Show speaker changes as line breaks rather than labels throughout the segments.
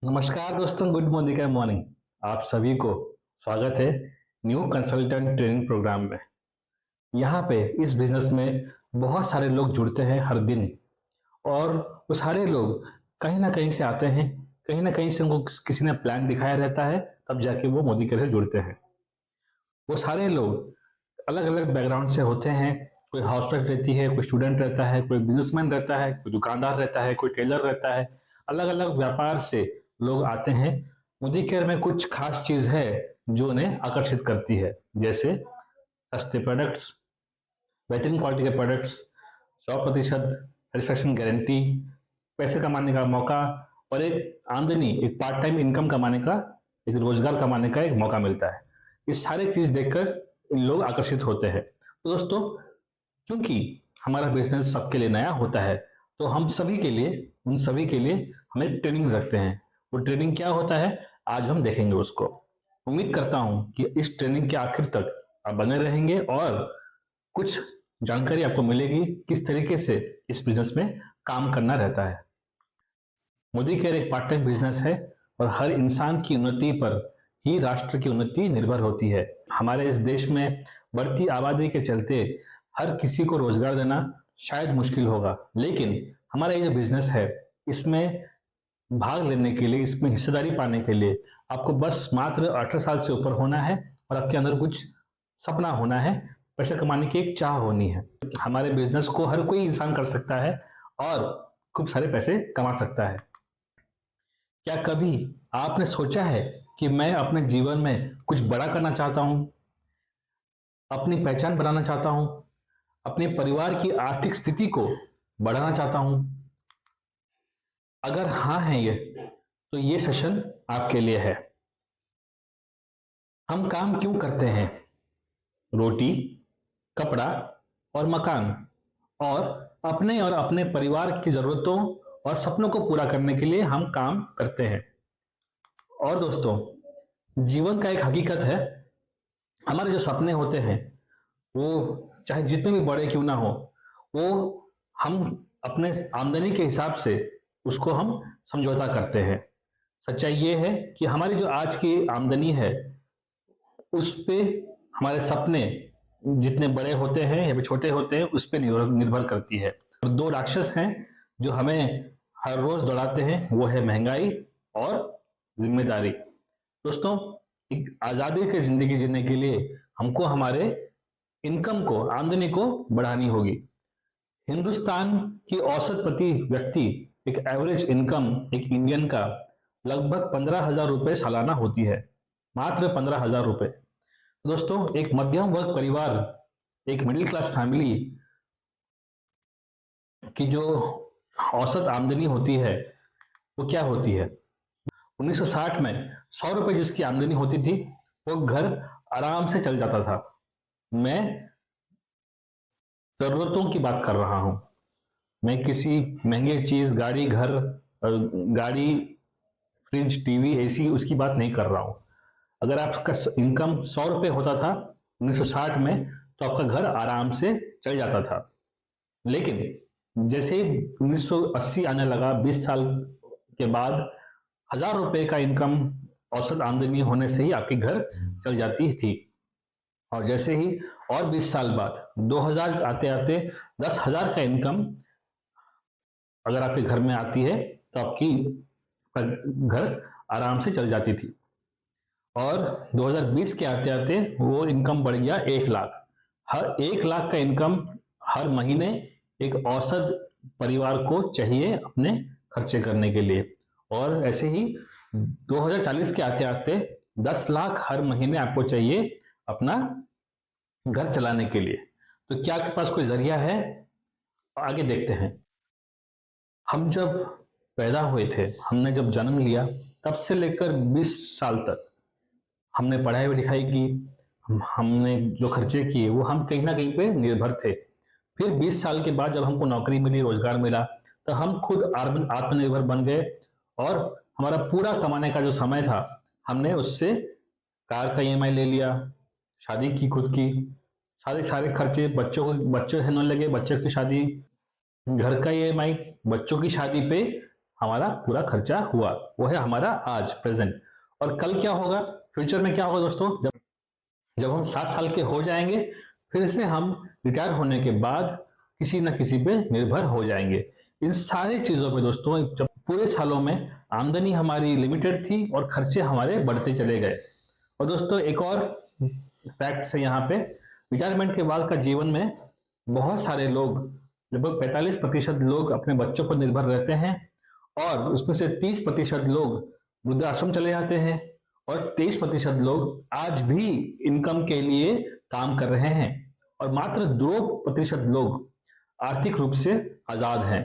नमस्कार दोस्तों, good morning का मॉर्निंग। आप सभी को स्वागत है न्यू कंसल्टेंट ट्रेनिंग प्रोग्राम में। यहाँ पे इस बिजनेस में बहुत सारे लोग जुड़ते हैं हर दिन, और वो सारे लोग कहीं ना कहीं से आते हैं, कहीं ना कहीं से उनको किसी ने प्लान दिखाया रहता है, तब जाके वो मोदी केयर से जुड़ते हैं। वो सारे लोग अलग अलग बैकग्राउंड से होते हैं। कोई हाउसवाइफ रहती है, कोई स्टूडेंट रहता है, कोई बिजनेसमैन रहता है, कोई दुकानदार रहता है, कोई टेलर रहता है। अलग अलग व्यापार से लोग आते हैं। मोदी केयर में कुछ खास चीज है जो उन्हें आकर्षित करती है, जैसे सस्ते प्रोडक्ट्स, बेहतरीन क्वालिटी के प्रोडक्ट्स, 100% सेटिस्फैक्शन गारंटी, पैसे कमाने का मौका, और एक आमदनी, एक पार्ट टाइम इनकम कमाने का, एक रोजगार कमाने का एक मौका मिलता है। ये सारे चीज देखकर इन लोग आकर्षित होते हैं। तो दोस्तों, क्योंकि हमारा बिजनेस सबके लिए नया होता है, तो हम सभी के लिए, उन सभी के लिए हमें ट्रेनिंग रखते हैं। वो ट्रेनिंग क्या होता है, आज हम देखेंगे उसको। उम्मीद करता हूं कि इस ट्रेनिंग के आखिर तक आप बने रहेंगे और कुछ जानकारी आपको मिलेगी किस तरीके से इस बिजनेस में काम करना रहता है। मोदी केयर एक पार्ट टाइम बिजनेस है, और हर इंसान की उन्नति पर ही राष्ट्र की उन्नति निर्भर होती है। हमारे इस देश में बढ़ती आबादी के चलते हर किसी को रोजगार देना शायद मुश्किल होगा, लेकिन हमारा ये जो बिजनेस है, इसमें भाग लेने के लिए, इसमें हिस्सेदारी पाने के लिए आपको बस मात्र 18 साल से ऊपर होना है, और आपके अंदर कुछ सपना होना है, पैसे कमाने की एक चाह होनी है। हमारे बिजनेस को हर कोई इंसान कर सकता है और खूब सारे पैसे कमा सकता है। क्या कभी आपने सोचा है कि मैं अपने जीवन में कुछ बड़ा करना चाहता हूं, अपनी पहचान बनाना चाहता हूं, अपने परिवार की आर्थिक स्थिति को बढ़ाना चाहता हूं? अगर हाँ है ये, तो ये सेशन आपके लिए है। हम काम क्यों करते हैं? रोटी, कपड़ा और मकान, और अपने और अपने परिवार की जरूरतों और सपनों को पूरा करने के लिए हम काम करते हैं। और दोस्तों, जीवन का एक हकीकत है, हमारे जो सपने होते हैं, वो चाहे जितने भी बड़े क्यों ना हो, वो हम अपने आमदनी के हिसाब से उसको हम समझौता करते हैं। सच्चाई ये है कि हमारी जो आज की आमदनी है, उस पे हमारे सपने जितने बड़े होते हैं या फिर छोटे होते हैं, उस पे निर्भर निर्भर करती है। और दो राक्षस हैं जो हमें हर रोज दौड़ाते हैं, वो है महंगाई और जिम्मेदारी। दोस्तों, एक आजादी की जिंदगी जीने के लिए हमको हमारे इनकम को, आमदनी को बढ़ानी होगी। हिंदुस्तान की औसत प्रति व्यक्ति, एक एवरेज इनकम एक इंडियन का लगभग 15,000 रुपए सालाना होती है। मात्र 15,000 रुपए। दोस्तों, एक मध्यम वर्ग परिवार, एक मिडिल क्लास फैमिली की जो औसत आमदनी होती है, वो क्या होती है? 1960 में 100 रुपए जिसकी आमदनी होती थी, वो घर आराम से चल जाता था। मैं जरूरतों की बात कर रहा हूं। मैं किसी महंगे चीज, गाड़ी, घर, गाड़ी, फ्रिज, टीवी, एसी, उसकी बात नहीं कर रहा हूं। अगर आपका इनकम 100 रुपए होता था 1960 में, तो आपका घर आराम से चल जाता था। लेकिन जैसे ही 1980 आने लगा, 20 साल के बाद 1,000 रुपए का इनकम औसत आमदनी होने से ही आपके घर चल जाती थी। और जैसे ही और 20 साल बाद 2000 आते आते 10,000 का इनकम अगर आपके घर में आती है, तो आपकी घर आराम से चल जाती थी। और 2020 के आते आते वो इनकम बढ़ गया 1 लाख। हर 1 लाख का इनकम हर महीने एक औसत परिवार को चाहिए अपने खर्चे करने के लिए। और ऐसे ही 2040 के आते आते 10 लाख हर महीने आपको चाहिए अपना घर चलाने के लिए। तो क्या आपके पास कोई जरिया है? आगे देखते हैं। हम जब पैदा हुए थे, हमने जब जन्म लिया, तब से लेकर 20 साल तक हमने पढ़ाई लिखाई की, हमने जो खर्चे किए वो हम कहीं ना कहीं पे निर्भर थे। फिर 20 साल के बाद जब हमको नौकरी मिली, रोजगार मिला, तो हम खुद आत्मनिर्भर बन गए, और हमारा पूरा कमाने का जो समय था, हमने उससे कार का ईएमआई ले लिया, शादी की खुद की, सारे सारे खर्चे, बच्चों को, बच्चे होने लगे, बच्चों की शादी, घर का ईएमआई, बच्चों की शादी पे हमारा पूरा खर्चा हुआ, वो है हमारा आज प्रेजेंट। और कल क्या होगा, फ्यूचर में क्या होगा दोस्तों, जब जब हम 60 साल के हो जाएंगे, फिर से हम रिटायर होने के बाद किसी न किसी पे निर्भर हो जाएंगे। इन सारी चीजों पे दोस्तों, जब पूरे सालों में आमदनी हमारी लिमिटेड थी और खर्चे हमारे बढ़ते चले गए। और दोस्तों एक और फैक्ट है यहाँ पे, रिटायरमेंट के बाद का जीवन में बहुत सारे लोग, लगभग 45% लोग अपने बच्चों पर निर्भर रहते हैं, और उसमें से 30% लोग वृद्धाश्रम चले जाते हैं, और 23% लोग आज भी इनकम के लिए काम कर रहे हैं, और मात्र 2% लोग आर्थिक रूप से आजाद हैं।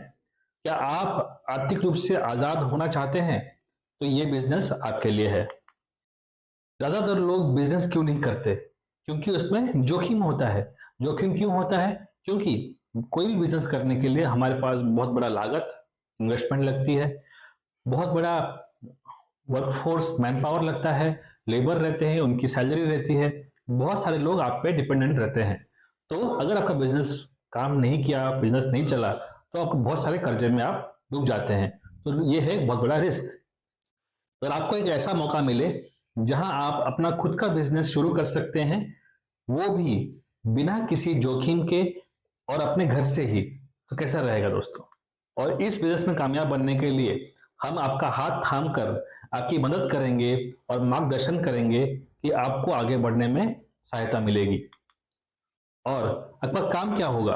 क्या आप आर्थिक रूप से आजाद होना चाहते हैं? तो ये बिजनेस आपके लिए है। ज्यादातर लोग बिजनेस क्यों नहीं करते? क्योंकि उसमें जोखिम होता है। जोखिम क्यों होता है? क्योंकि कोई भी बिजनेस करने के लिए हमारे पास बहुत बड़ा लागत, इन्वेस्टमेंट लगती है, बहुत बड़ा वर्कफोर्स, मैन पावर लगता है, लेबर रहते हैं, उनकी सैलरी रहती है, बहुत सारे लोग आप पे डिपेंडेंट रहते हैं। तो अगर आपका बिजनेस काम नहीं किया, बिजनेस नहीं चला, तो आपको बहुत सारे कर्जे में आप डूब जाते हैं। तो ये है बहुत बड़ा रिस्क। अगर आपको एक ऐसा मौका मिले जहां आप अपना खुद का बिजनेस शुरू कर सकते हैं, वो भी बिना किसी जोखिम के और अपने घर से ही, तो कैसा रहेगा दोस्तों? और इस बिजनेस में कामयाब बनने के लिए हम आपका हाथ थाम कर आपकी मदद करेंगे और मार्गदर्शन करेंगे कि आपको आगे बढ़ने में सहायता मिलेगी। और आपका काम क्या होगा?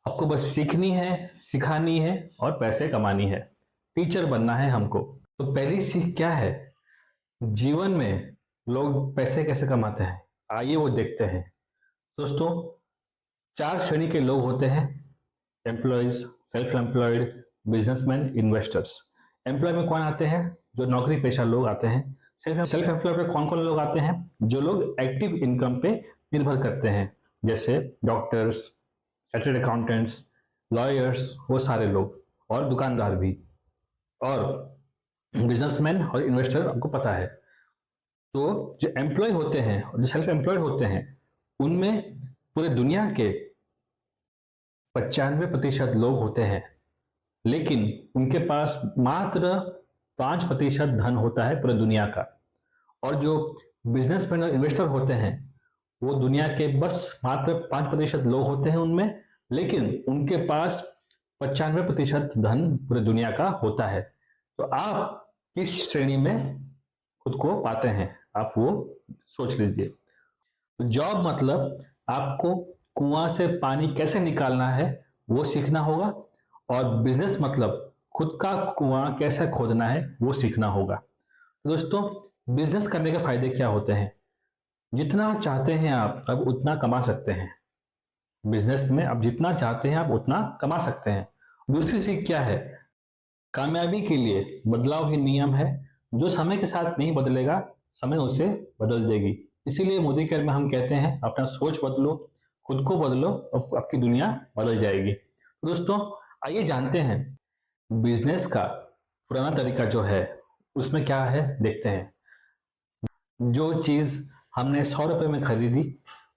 आपको बस सीखनी है, सिखानी है और पैसे कमानी है। टीचर बनना है हमको। तो पहली सीख क्या है? जीवन में लोग पैसे कैसे कमाते हैं, आइए वो देखते हैं। दोस्तों, 4 श्रेणी के लोग होते हैं: employees, self employed, businessman, investors. Employ में कौन आते हैं? जो नौकरी पेशा लोग आते हैं। सेल्फ एम्प्लॉयड में कौन कौन लोग आते हैं? जो लोग एक्टिव इनकम पे निर्भर करते हैं, जैसे डॉक्टर्स, चार्टर्ड अकाउंटेंट्स, लॉयर्स, वो सारे लोग, और दुकानदार भी। और बिजनेसमैन और इन्वेस्टर आपको पता है। तो जो एम्प्लॉय होते हैं और जो सेल्फ एम्प्लॉयड होते हैं, उनमें पूरे दुनिया के 95% लोग होते हैं, लेकिन उनके पास मात्र 5% धन होता है पूरी दुनिया का। और जो बिजनेसमैन और इन्वेस्टर होते हैं, वो दुनिया के बस मात्र 5% लोग होते हैं उनमें, लेकिन उनके पास 95% धन पूरी दुनिया का होता है। तो आप किस श्रेणी में खुद को पाते हैं, आप वो सोच लीजिए। जॉब मतलब आपको कुआं से पानी कैसे निकालना है वो सीखना होगा, और बिजनेस मतलब खुद का कुआं कैसे खोदना है वो सीखना होगा। दोस्तों, बिजनेस करने के फायदे क्या होते हैं? जितना चाहते हैं आप अब उतना कमा सकते हैं। बिजनेस में आप जितना चाहते हैं आप उतना कमा सकते हैं। दूसरी सीख क्या है? कामयाबी के लिए बदलाव ही नियम है। जो समय के साथ नहीं बदलेगा, समय उसे बदल देगी। इसीलिए मोदी केयर में हम कहते हैं, अपना सोच बदलो, खुद को बदलो, और आपकी दुनिया बदल जाएगी। तो दोस्तों, आइए जानते हैं बिजनेस का पुराना तरीका जो है उसमें क्या है, देखते हैं। जो चीज हमने 100 रुपए में खरीदी,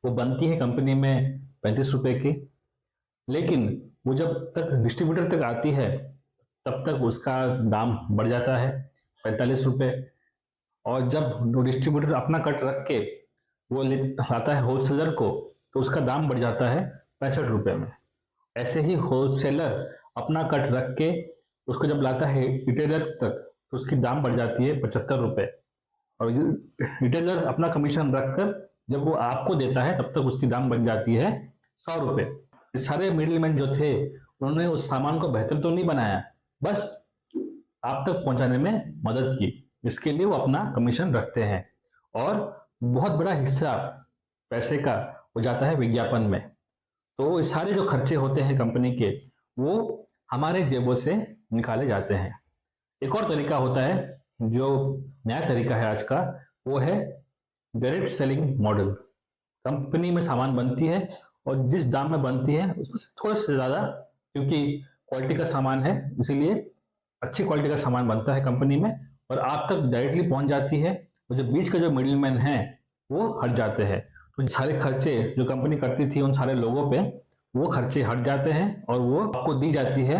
वो बनती है कंपनी में 35 रुपए की, लेकिन वो जब तक डिस्ट्रीब्यूटर तक आती है तब तक उसका दाम बढ़ जाता है 45 रुपए। और जब वो डिस्ट्रीब्यूटर अपना कट रख के वो ले आता है होलसेलर को, तो उसका दाम बढ़ जाता है 65 रुपए में। ऐसे ही होलसेलर अपना कट रख के उसको जब लाता है रिटेलर तक, तो उसकी दाम बढ़ जाती है 75 रुपए। और रिटेलर अपना कमीशन रखकर जब वो आपको देता है, तब तक उसकी दाम बन जाती है 100 रुपए। ये सारे मिडिलमैन जो थे, उन्होंने उस सामान को बेहतर तो नहीं बनाया, बस आप तक पहुंचाने में मदद की। इसके लिए वो अपना कमीशन रखते हैं, और बहुत बड़ा हिस्सा पैसे का हो जाता है विज्ञापन में। तो ये सारे जो खर्चे होते हैं कंपनी के, वो हमारे जेबों से निकाले जाते हैं। एक और तरीका होता है, जो नया तरीका है आज का, वो है डायरेक्ट सेलिंग मॉडल। कंपनी में सामान बनती है, और जिस दाम में बनती है उसमें से थोड़ा सा ज्यादा, क्योंकि क्वालिटी का सामान है इसीलिए अच्छी क्वालिटी का सामान बनता है कंपनी में, और आप तक डायरेक्टली पहुंच जाती है। और जो बीच के जो मिडिलमैन हैं वो हट जाते हैं। तो सारे खर्चे जो कंपनी करती थी उन सारे लोगों पे, वो खर्चे हट जाते हैं, और वो आपको दी जाती है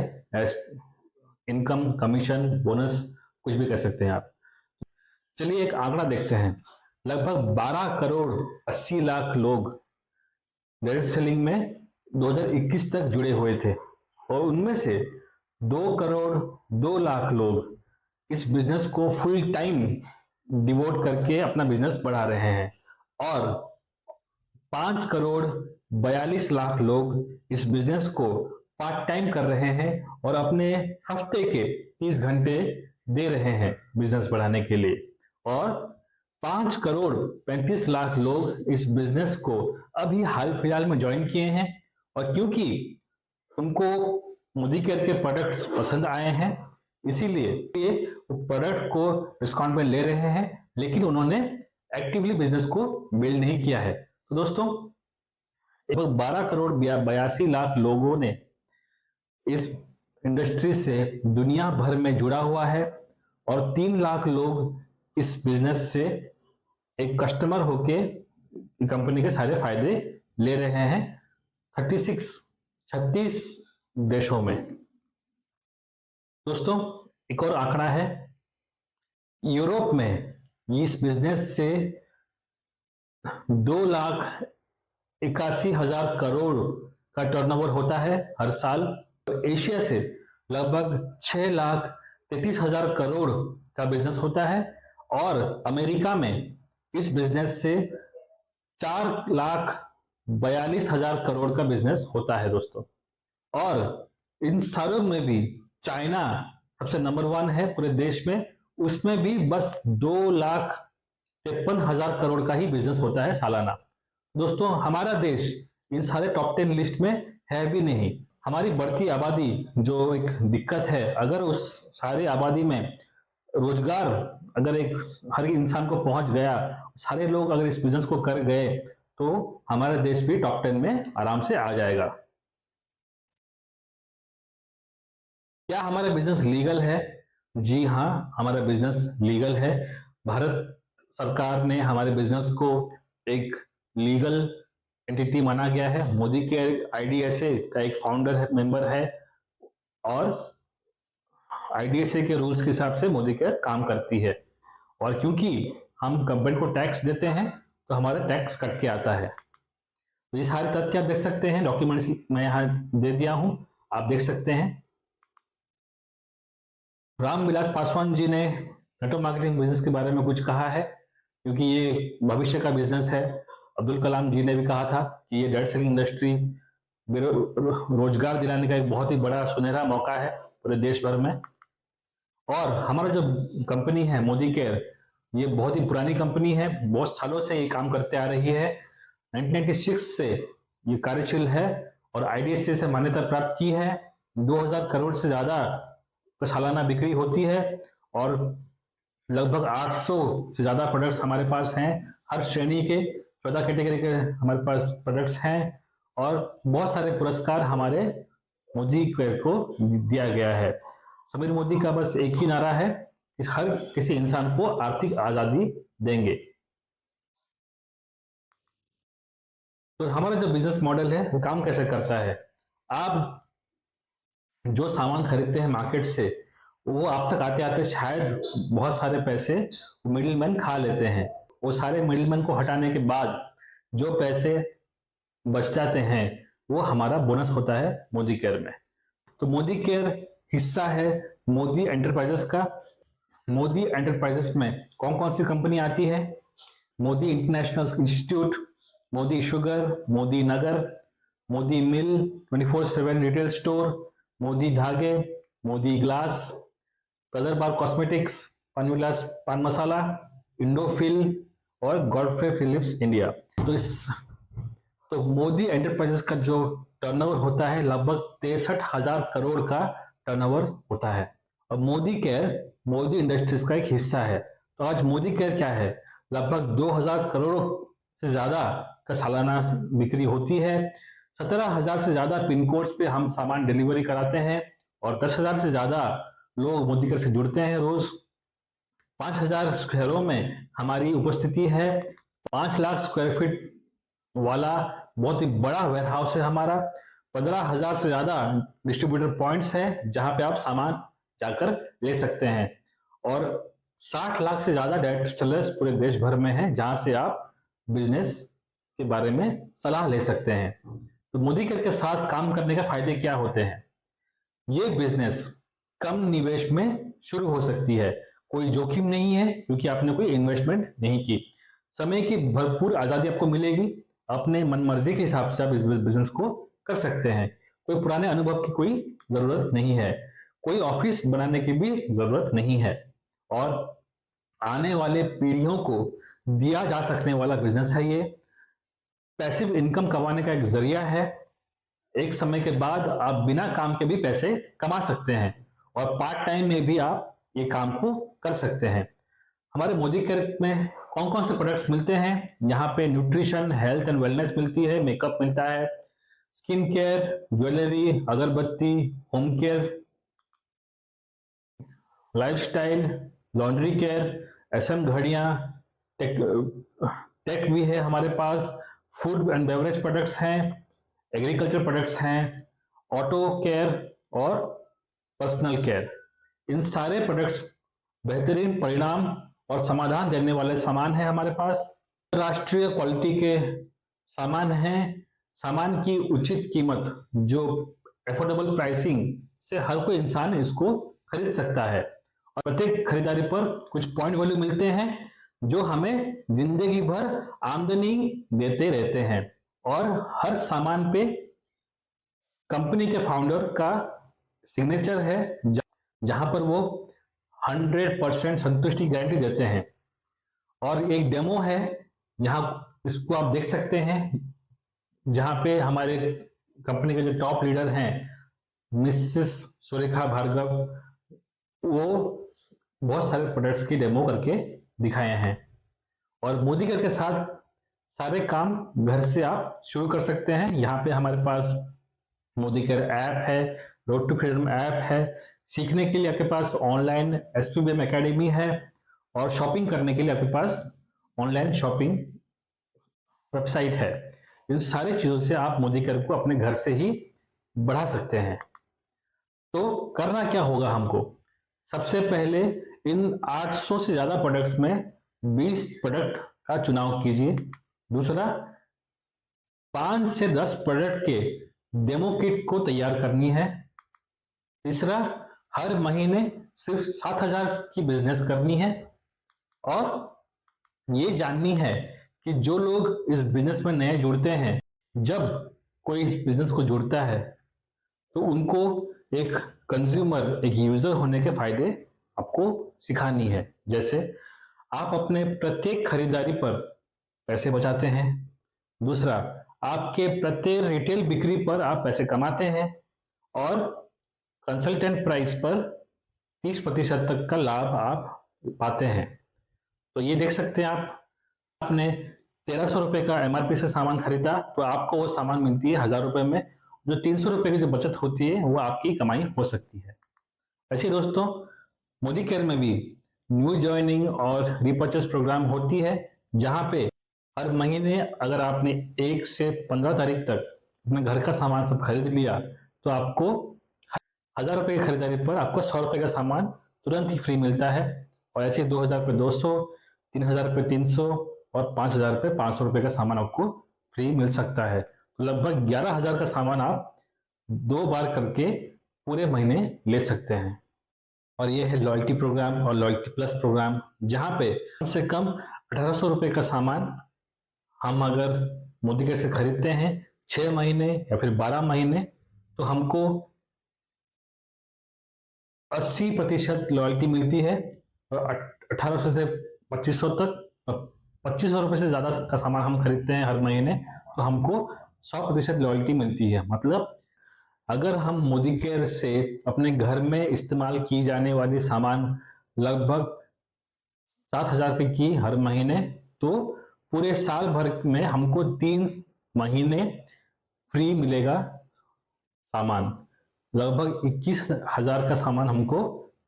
इनकम, कमीशन, बोनस, कुछ भी कह सकते हैं आप। चलिए एक आंकड़ा देखते हैं। लगभग 12 करोड़ 80 लाख लोग डायरेक्ट सेलिंग में 2021 तक जुड़े हुए थे और उनमें से 2 करोड़ 2 लाख लोग इस बिजनेस को फुल टाइम डिवोट करके अपना बिजनेस बढ़ा रहे हैं और 5 करोड़ 42 लाख लोग इस बिजनेस को पार्ट टाइम कर रहे हैं और अपने हफ्ते के 30 घंटे दे रहे हैं बिजनेस बढ़ाने के लिए और 5 करोड़ 35 लाख लोग इस बिजनेस को अभी हाल फिलहाल में ज्वाइन किए हैं और क्योंकि उनको मोदी केयर के प्रोडक्ट्स पसंद आए हैं इसीलिए ये प्रोडक्ट को डिस्काउंट में ले रहे हैं, लेकिन उन्होंने एक्टिवली बिजनेस को बिल्ड नहीं किया है। तो दोस्तों, लगभग 12 करोड़ 82 लाख लोगों ने इस इंडस्ट्री से दुनिया भर में जुड़ा हुआ है और 3 लाख लोग इस बिजनेस से एक कस्टमर होके कंपनी के सारे फायदे ले रहे हैं 36 देशों में। दोस्तों, एक और आंकड़ा है, यूरोप में इस बिजनेस से 2,81,000 करोड़ का टर्नओवर होता है हर साल। एशिया से लगभग 6,33,000 करोड़ का बिजनेस होता है और अमेरिका में इस बिजनेस से 4,42,000 करोड़ का बिजनेस होता है दोस्तों। और इन सारों में भी चाइना सबसे नंबर 1 है पूरे देश में, उसमें भी बस 2,53,000 करोड़ का ही बिजनेस होता है सालाना। दोस्तों, हमारा देश इन सारे टॉप 10 लिस्ट में है भी नहीं। हमारी बढ़ती आबादी जो एक दिक्कत है, अगर उस सारी आबादी में रोजगार अगर एक हर इंसान को पहुंच गया, सारे लोग अगर इस बिजनेस को कर गए तो हमारा देश भी टॉप 10 में आराम से आ जाएगा। क्या हमारा बिजनेस लीगल है? जी हाँ, हमारा बिजनेस लीगल है। भारत सरकार ने हमारे बिजनेस को एक लीगल एंटिटी माना गया है। मोदी केयर आईडीएसए का एक फाउंडर है, मेंबर है और आईडीएसए के रूल्स के हिसाब से मोदी केयर काम करती है और क्योंकि हम गवर्नमेंट को टैक्स देते हैं तो हमारा टैक्स कट के आता है। तो ये सारे तथ्य आप देख सकते हैं, डॉक्यूमेंट्स मैं यहाँ दे दिया हूं, आप देख सकते हैं। रामविलास पासवान जी ने नेटवर्क मार्केटिंग बिजनेस के बारे में कुछ कहा है क्योंकि ये भविष्य का बिजनेस है। अब्दुल कलाम जी ने भी कहा था कि ये डायरेक्ट सेलिंग इंडस्ट्री रोजगार दिलाने का एक बहुत ही बड़ा सुनहरा मौका है पूरे देश भर में। और हमारा जो कंपनी है मोदी केयर, ये बहुत ही पुरानी कंपनी है, बहुत सालों से ये काम करते आ रही है। 1996 से ये कार्यशील है और आईडीएसए से मान्यता प्राप्त की है। 2000 करोड़ से ज्यादा सालाना बिक्री होती है और लगभग 800 से ज्यादा प्रोडक्ट्स हमारे पास हैं। हर श्रेणी के 14 कैटेगरी के हमारे पास प्रोडक्ट्स हैं और बहुत सारे पुरस्कार हमारे मोदी केयर को दिया गया है। समीर मोदी का बस एक ही नारा है कि हर किसी इंसान को आर्थिक आजादी देंगे। तो हमारा जो बिजनेस मॉडल है वो काम कैसे करता है? आप जो सामान खरीदते हैं मार्केट से, वो आप तक आते आते शायद बहुत सारे पैसे मिडिलमैन खा लेते हैं। वो सारे मिडिलमैन को हटाने के बाद जो पैसे बच जाते हैं वो हमारा बोनस होता है मोदी केयर में। तो मोदी केयर हिस्सा है मोदी एंटरप्राइजेस का। मोदी एंटरप्राइजेस में कौन कौन सी कंपनी आती है? Modi international institute, Modi sugar, Modinagar, Modi mill, 24/7 retail store, Modi धागे, Modi glass, colour bar cosmetics, Panvilas पान मसाला, इंडोफिल और गॉडफ्रे फिलिप्स इंडिया। तो मोदी एंटरप्राइजेस का जो टर्नओवर होता है लगभग 63,000 करोड़ का टर्नओवर होता है और मोदी केयर मोदी इंडस्ट्रीज का एक हिस्सा है। तो आज मोदी केयर क्या है? लगभग 2,000 करोड़ से ज्यादा का सालाना बिक्री होती है। 17,000 से ज्यादा पिन कोड्स पे हम सामान डिलीवरी कराते हैं और 10,000 से ज्यादा लोग मोदी केयर से जुड़ते हैं रोज। 5,000 शहरों में हमारी उपस्थिति है। 5 लाख स्क्वायर फीट वाला बहुत ही बड़ा वेयरहाउस है हमारा। 15,000 से ज्यादा डिस्ट्रीब्यूटर पॉइंट्स हैं जहां पे आप सामान जाकर ले सकते हैं। और 60 लाख से ज्यादा डायरेक्ट सेलर्स पूरे देश भर में हैं, जहां से आप बिजनेस के बारे में सलाह ले सकते हैं। तो मोदी केयर के साथ काम करने के फायदे क्या होते हैं? ये बिजनेस कम निवेश में शुरू हो सकती है, कोई जोखिम नहीं है क्योंकि आपने कोई इन्वेस्टमेंट नहीं की। समय की भरपूर आजादी आपको मिलेगी, अपने मन मर्जी के हिसाब से आप इस बिजनेस को कर सकते हैं। कोई पुराने अनुभव की कोई जरूरत नहीं है, कोई ऑफिस बनाने की भी जरूरत नहीं है, और आने वाले पीढ़ियों को दिया जा सकने वाला बिजनेस है ये। पैसिव इनकम कमाने का एक जरिया है। एक समय के बाद आप बिना काम के भी पैसे कमा सकते हैं, और पार्ट टाइम में भी आप ये काम को कर सकते हैं। हमारे मोदी केयर में कौन कौन से प्रोडक्ट्स मिलते हैं? यहाँ पे न्यूट्रिशन, हेल्थ एंड वेलनेस मिलती है, मेकअप मिलता है, स्किन केयर, ज्वेलरी, अगरबत्ती, home care, lifestyle, laundry care, SM घड़ियां, टेक टेक भी है हमारे पास, फूड एंड बेवरेज प्रोडक्ट्स हैं, एग्रीकल्चर प्रोडक्ट्स हैं, ऑटो केयर और पर्सनल केयर। इन सारे प्रोडक्ट्स बेहतरीन परिणाम और समाधान देने वाले सामान हैं हमारे पास। राष्ट्रीय क्वालिटी के सामान हैं। सामान की उचित कीमत, जो एफोर्डेबल प्राइसिंग से हर कोई इंसान इसको खरीद सकता है, और प्रत्येक खरीदारी पर कुछ पॉइंट वैल्यू मिलते हैं जो हमें जिंदगी भर आमदनी देते रहते हैं। और हर सामान पे कंपनी के फाउंडर का सिग्नेचर है, जहां पर वो 100% संतुष्टि गारंटी देते हैं। और एक डेमो है, यहाँ इसको आप देख सकते हैं, जहां पे हमारे कंपनी के जो टॉप लीडर हैं, मिसेस सुरेखा भार्गव, वो बहुत सारे प्रोडक्ट्स की डेमो करके दिखाए हैं। और मोदी केयर के साथ सारे काम घर से आप शुरू कर सकते हैं। यहाँ पे हमारे पास मोदी केयर ऐप है, रोड टू फ्रीडम ऐप है, सीखने के लिए आपके पास ऑनलाइन एसपीबीएम एकेडमी है, और शॉपिंग करने के लिए आपके पास ऑनलाइन शॉपिंग वेबसाइट है। इन सारी चीजों से आप मोदी केयर को अपने घर से ही बढ़ा सकते हैं। तो करना क्या होगा हमको? सबसे पहले इन 800 से ज्यादा प्रोडक्ट्स में 20 प्रोडक्ट का चुनाव कीजिए। दूसरा, 5 से 10 प्रोडक्ट के डेमो किट को तैयार करनी है। तीसरा, हर महीने सिर्फ 7,000 की बिजनेस करनी है, और ये जाननी है कि जो लोग इस बिजनेस में नए जुड़ते हैं, जब कोई इस बिजनेस को जुड़ता है तो उनको एक कंज्यूमर, एक यूजर होने के फायदे आपको सिखानी है। जैसे आप अपने प्रत्येक खरीदारी पर पैसे बचाते हैं। दूसरा, आपके प्रत्येक रिटेल बिक्री पर आप पैसे कमाते हैं, और कंसल्टेंट प्राइस पर 30% तक का लाभ आप पाते हैं। तो ये देख सकते हैं आप, आपने 1300 रुपए का एमआरपी से सामान खरीदा तो आपको वो सामान मिलती है 1000 रुपए में। जो 300 रुपए की जो बचत होती है वो आपकी कमाई हो सकती है। ऐसे दोस्तों, मोदी केयर में भी न्यू ज्वाइनिंग और रिपर्चेस प्रोग्राम होती है, जहां पे हर महीने अगर आपने 1 से 15 तारीख तक अपने घर का सामान सब खरीद लिया तो आपको 1000 रुपए की खरीदारी पर आपको 100 रुपए का सामान तुरंत ही फ्री मिलता है। और ऐसे 2000 रुपये 200, 3000 रुपये 300 और 5000 रुपये 500 रुपये का सामान आपको फ्री मिल सकता है। तो लगभग 11,000 का सामान आप 2 बार करके पूरे महीने ले सकते हैं। और ये है लॉयल्टी प्रोग्राम और लॉयल्टी प्लस प्रोग्राम, जहां पे कम से कम 1800 रुपये का सामान हम अगर मोदी केयर से खरीदते हैं 6 महीने या फिर 12 महीने, तो हमको 80% लॉयल्टी मिलती है। और 1800 से 2500 तक, 2500 रुपये से ज्यादा का सामान हम खरीदते हैं हर महीने तो हमको 100% लॉयल्टी मिलती है। मतलब अगर हम मोदी केयर से अपने घर में इस्तेमाल की जाने वाली सामान लगभग 7,000 रुपये की हर महीने, तो पूरे साल भर में हमको 3 महीने फ्री मिलेगा सामान। लगभग 21,000 का सामान हमको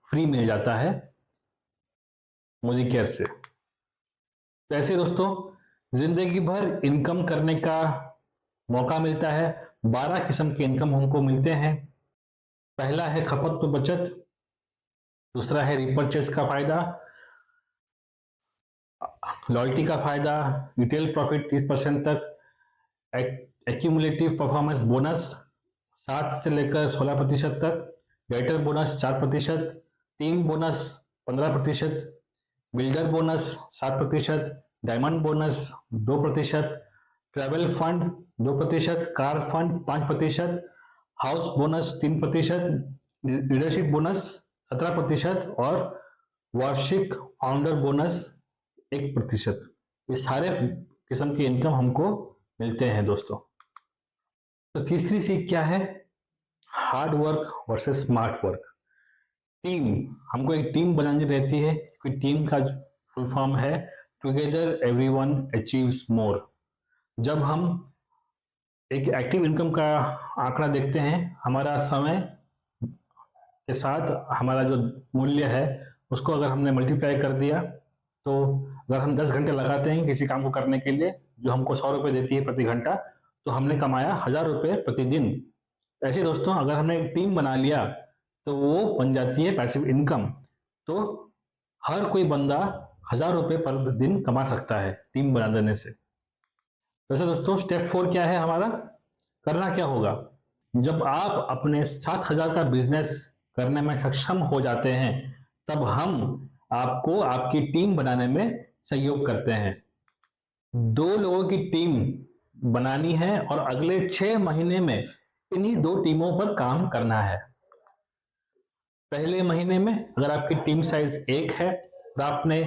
फ्री मिल जाता है मोदी केयर से। तो ऐसे दोस्तों, जिंदगी भर इनकम करने का मौका मिलता है। 12 किस्म के इनकम हमको मिलते हैं। पहला है खपत पे बचत, दूसरा है रिपर्चेस का फायदा, लॉयल्टी का फायदा, रिटेल प्रॉफिट 30% तक, एक्यूमुलेटिव परफॉर्मेंस बोनस 7 से लेकर 16% तक, director bonus 4%, team bonus 15%, builder bonus 7%, diamond bonus 2%, travel fund 2%, car fund 5%, house bonus 3%, leadership bonus 17% और वार्षिक फाउंडर बोनस 1%। ये सारे किस्म के इनकम हमको मिलते हैं दोस्तों। तो तीसरी सीख क्या है? Hard work versus smart work. Team, हमको एक टीम बनानी रहती है, क्योंकि टीम का फुल फॉर्म है टुगेदर एवरीवन अचीव्स मोर। जब हम एक एक्टिव इनकम का आंकड़ा देखते हैं, हमारा समय के साथ हमारा जो मूल्य है उसको अगर हमने मल्टीप्लाई कर दिया, तो अगर हम 10 घंटे लगाते हैं किसी काम को करने के लिए, जो हमको 100 रुपये देती है प्रति घंटा, तो हमने कमाया 1000 रुपये प्रतिदिन। ऐसे दोस्तों, अगर हमने एक टीम बना लिया तो वो बन जाती है पैसिव इनकम। तो हर कोई बंदा 1000 रुपये पर दिन कमा सकता है टीम बना देने से। वैसे दोस्तों, स्टेप 4 क्या है हमारा? करना क्या होगा? जब आप अपने 7000 का बिजनेस करने में सक्षम हो जाते हैं, तब हम आपको आपकी टीम बनाने में सहयोग करते हैं। 2 लोगों की टीम बनानी है और अगले 6 महीने में इन्हीं 2 टीमों पर काम करना है। पहले महीने में अगर आपकी टीम साइज 1 है और आपने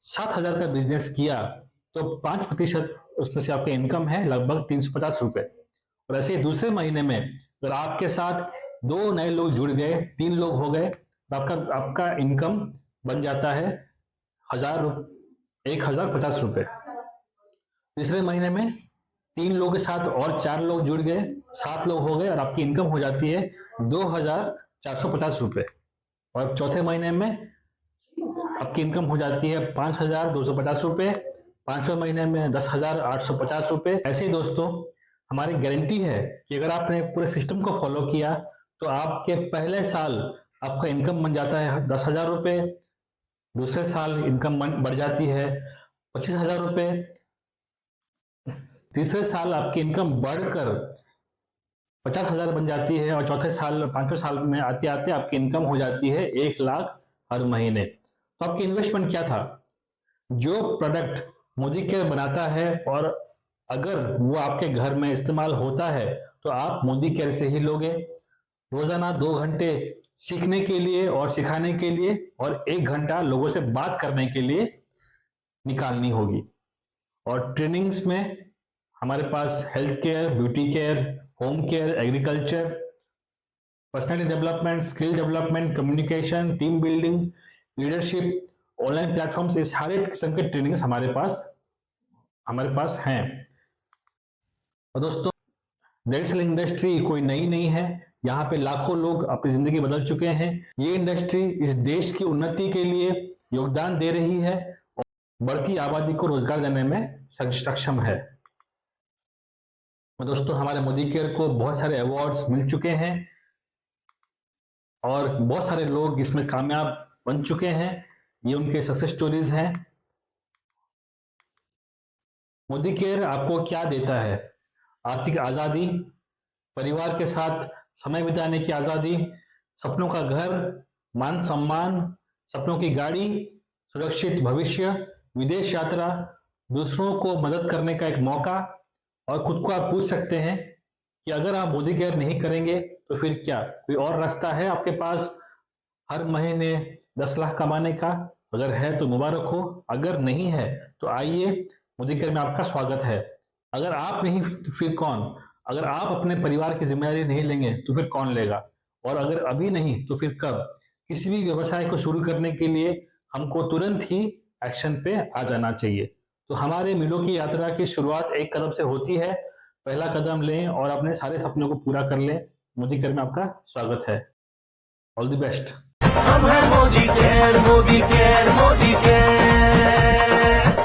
7000 का बिजनेस किया, तो 5% उसमें से आपका इनकम है लगभग 350 रुपए। और ऐसे ही दूसरे महीने में अगर आपके साथ 2 नए लोग जुड़ गए, 3 लोग हो गए, तो आपका इनकम बन जाता है 1050 रुपए। तीसरे महीने में 3 लोगों के साथ और 4 लोग जुड़ गए, 7 लोग हो गए और आपकी इनकम हो जाती है 2450 रुपए। और चौथे महीने में आपकी इनकम हो जाती है 5250 रुपए। 5वें महीने में 10,850 रुपए। ऐसे ही दोस्तों, हमारी गारंटी है कि अगर आपने पूरे सिस्टम को फॉलो किया तो आपके पहले साल आपका इनकम बन जाता है 10,000 रुपए, दूसरे साल इनकम बढ़ जाती है 25,000 रुपए, तीसरे साल आपकी इनकम बढ़कर 50,000 बन जाती है और चौथे साल 5वें साल में आते आते आपकी इनकम हो जाती है 1 लाख हर महीने। तो आपकी इन्वेस्टमेंट क्या था? जो प्रोडक्ट मोदी केयर बनाता है और अगर वो आपके घर में इस्तेमाल होता है तो आप मोदी केयर से ही लोगे। रोजाना 2 घंटे सीखने के लिए और सिखाने के लिए और 1 घंटा लोगों से बात करने के लिए निकालनी होगी। और ट्रेनिंग्स में हमारे पास health care, beauty care, home care, agriculture, personality development, skill development, communication, team building, leadership, online platforms, ये सारे किस्म के ट्रेनिंग्स हमारे पास हैं। और दोस्तों, डायरेक्ट सेलिंग इंडस्ट्री कोई नई नहीं है। यहाँ पे लाखों लोग अपनी जिंदगी बदल चुके हैं। ये इंडस्ट्री इस देश की उन्नति के लिए योगदान दे रही है और बढ़ती आबादी को रोजगार देने में सक्षम है। दोस्तों, हमारे मोदी केयर को बहुत सारे अवार्ड्स मिल चुके हैं और बहुत सारे लोग इसमें कामयाब बन चुके हैं। ये उनके सक्सेस स्टोरीज हैं। मोदी केयर आपको क्या देता है? आर्थिक आजादी, परिवार के साथ समय बिताने की आजादी, सपनों का घर, मान सम्मान, सपनों की गाड़ी, सुरक्षित भविष्य, विदेश यात्रा, दूसरों को मदद करने का एक मौका। और खुद को आप पूछ सकते हैं कि अगर आप मोदी केयर नहीं करेंगे तो फिर क्या कोई और रास्ता है आपके पास हर महीने 10 लाख कमाने का? अगर है तो मुबारक हो, अगर नहीं है तो आइए, मोदी केयर में आपका स्वागत है। अगर आप नहीं तो फिर कौन? अगर आप अपने परिवार की जिम्मेदारी नहीं लेंगे तो फिर कौन लेगा? और अगर अभी नहीं तो फिर कब? किसी भी व्यवसाय को शुरू करने के लिए हमको तुरंत ही एक्शन पे आ जाना चाहिए। तो हमारे मिलों की यात्रा की शुरुआत एक कदम से होती है। पहला कदम लें और अपने सारे सपनों को पूरा कर लें। मोदी केयर में आपका स्वागत है। All the best.
हम हैं Modi care, Modi care, Modi care.